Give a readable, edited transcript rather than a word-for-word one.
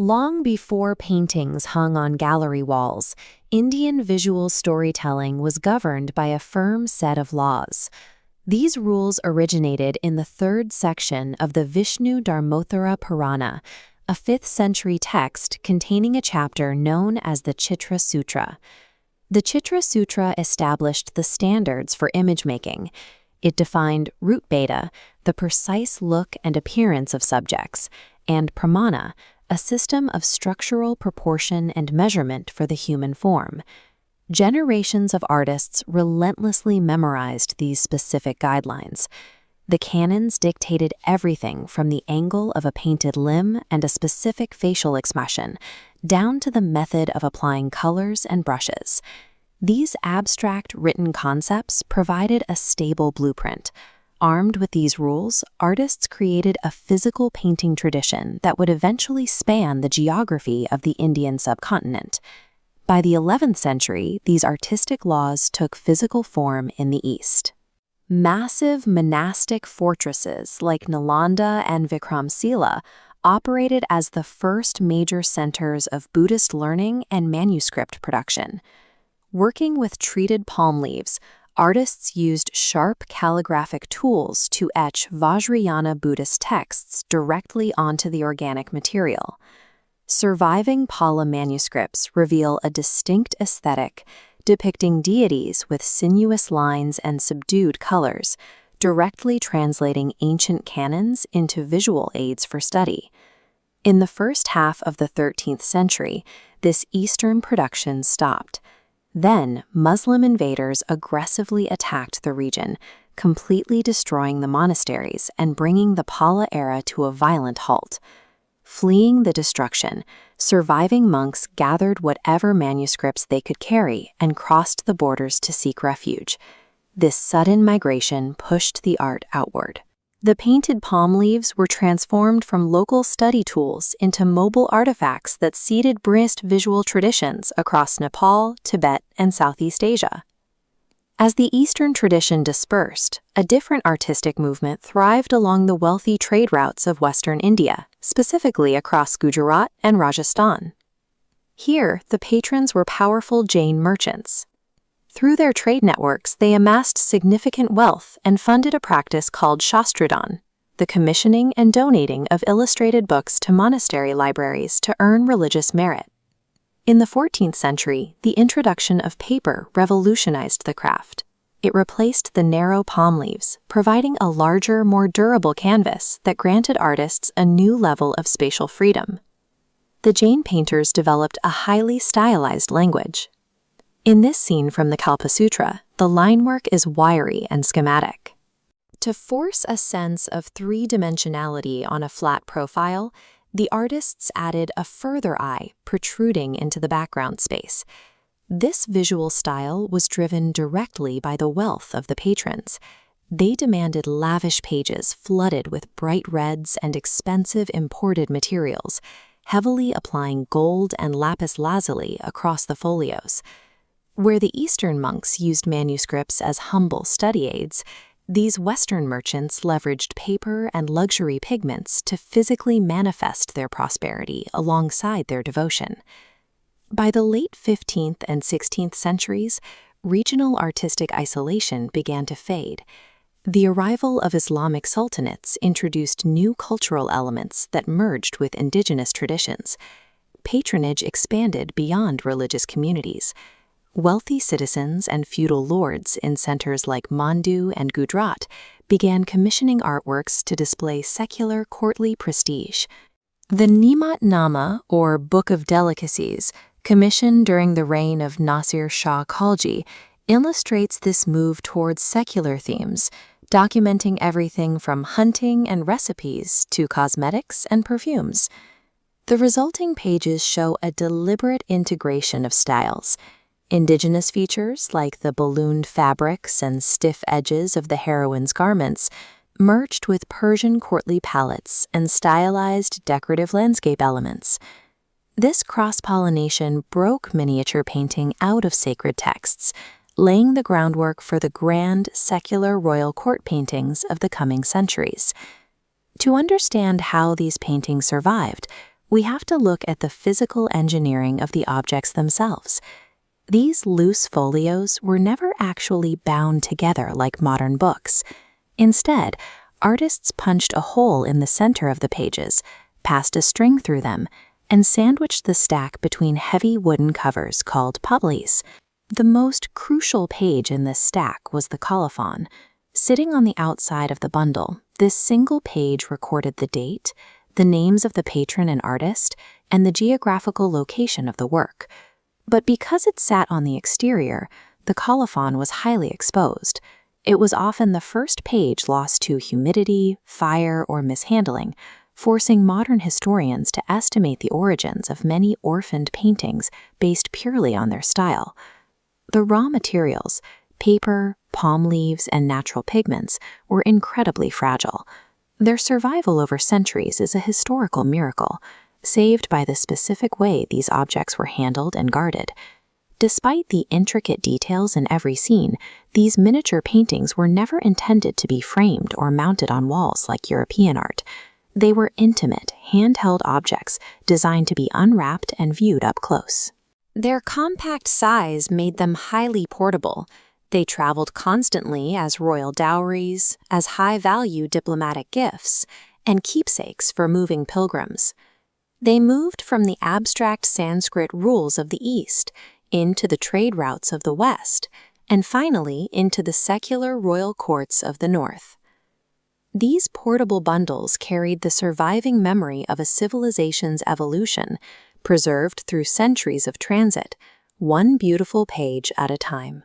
Long before paintings hung on gallery walls, Indian visual storytelling was governed by a firm set of laws. These rules originated in the third section of the Vishnu Dharmottara Purana, a 5th century text containing a chapter known as the Chitra Sutra. The Chitra Sutra established the standards for image making. It defined root beta, the precise look and appearance of subjects, and pramana, a system of structural proportion and measurement for the human form. Generations of artists relentlessly memorized these specific guidelines. The canons dictated everything from the angle of a painted limb and a specific facial expression, down to the method of applying colors and brushes. These abstract written concepts provided a stable blueprint. Armed with these rules, artists created a physical painting tradition that would eventually span the geography of the Indian subcontinent. By the 11th century, these artistic laws took physical form in the East. Massive monastic fortresses like Nalanda and Vikramsila operated as the first major centers of Buddhist learning and manuscript production. Working with treated palm leaves, artists used sharp calligraphic tools to etch Vajrayana Buddhist texts directly onto the organic material. Surviving Pala manuscripts reveal a distinct aesthetic, depicting deities with sinuous lines and subdued colors, directly translating ancient canons into visual aids for study. In the first half of the 13th century, this Eastern production stopped. Then, Muslim invaders aggressively attacked the region, completely destroying the monasteries and bringing the Pala era to a violent halt. Fleeing the destruction, surviving monks gathered whatever manuscripts they could carry and crossed the borders to seek refuge. This sudden migration pushed the art outward. The painted palm leaves were transformed from local study tools into mobile artifacts that seeded Buddhist visual traditions across Nepal, Tibet, and Southeast Asia. As the Eastern tradition dispersed, a different artistic movement thrived along the wealthy trade routes of Western India, specifically across Gujarat and Rajasthan. Here, the patrons were powerful Jain merchants. Through their trade networks, they amassed significant wealth and funded a practice called Shastradhan, the commissioning and donating of illustrated books to monastery libraries to earn religious merit. In the 14th century, the introduction of paper revolutionized the craft. It replaced the narrow palm leaves, providing a larger, more durable canvas that granted artists a new level of spatial freedom. The Jain painters developed a highly stylized language. In this scene from the Kalpa Sutra, the line work is wiry and schematic. To force a sense of three-dimensionality on a flat profile, the artists added a further eye protruding into the background space. This visual style was driven directly by the wealth of the patrons. They demanded lavish pages flooded with bright reds and expensive imported materials, heavily applying gold and lapis lazuli across the folios. Where the Eastern monks used manuscripts as humble study aids, these Western merchants leveraged paper and luxury pigments to physically manifest their prosperity alongside their devotion. By the late 15th and 16th centuries, regional artistic isolation began to fade. The arrival of Islamic sultanates introduced new cultural elements that merged with indigenous traditions. Patronage expanded beyond religious communities. Wealthy citizens and feudal lords in centers like Mandu and Gujarat began commissioning artworks to display secular courtly prestige. The Nimat Nama, or Book of Delicacies, commissioned during the reign of Nasir Shah Khalji, illustrates this move towards secular themes, documenting everything from hunting and recipes to cosmetics and perfumes. The resulting pages show a deliberate integration of styles. Indigenous features, like the ballooned fabrics and stiff edges of the heroine's garments, merged with Persian courtly palettes and stylized decorative landscape elements. This cross-pollination broke miniature painting out of sacred texts, laying the groundwork for the grand, secular royal court paintings of the coming centuries. To understand how these paintings survived, we have to look at the physical engineering of the objects themselves. These loose folios were never actually bound together like modern books. Instead, artists punched a hole in the center of the pages, passed a string through them, and sandwiched the stack between heavy wooden covers called publies. The most crucial page in this stack was the colophon. Sitting on the outside of the bundle, this single page recorded the date, the names of the patron and artist, and the geographical location of the work. But because it sat on the exterior, the colophon was highly exposed. It was often the first page lost to humidity, fire, or mishandling, forcing modern historians to estimate the origins of many orphaned paintings based purely on their style. The raw materials, paper, palm leaves, and natural pigments, were incredibly fragile. Their survival over centuries is a historical miracle, saved by the specific way these objects were handled and guarded. Despite the intricate details in every scene, these miniature paintings were never intended to be framed or mounted on walls like European art. They were intimate, handheld objects designed to be unwrapped and viewed up close. Their compact size made them highly portable. They traveled constantly as royal dowries, as high-value diplomatic gifts, and keepsakes for moving pilgrims. They moved from the abstract Sanskrit rules of the East into the trade routes of the West, and finally into the secular royal courts of the North. These portable bundles carried the surviving memory of a civilization's evolution, preserved through centuries of transit, one beautiful page at a time.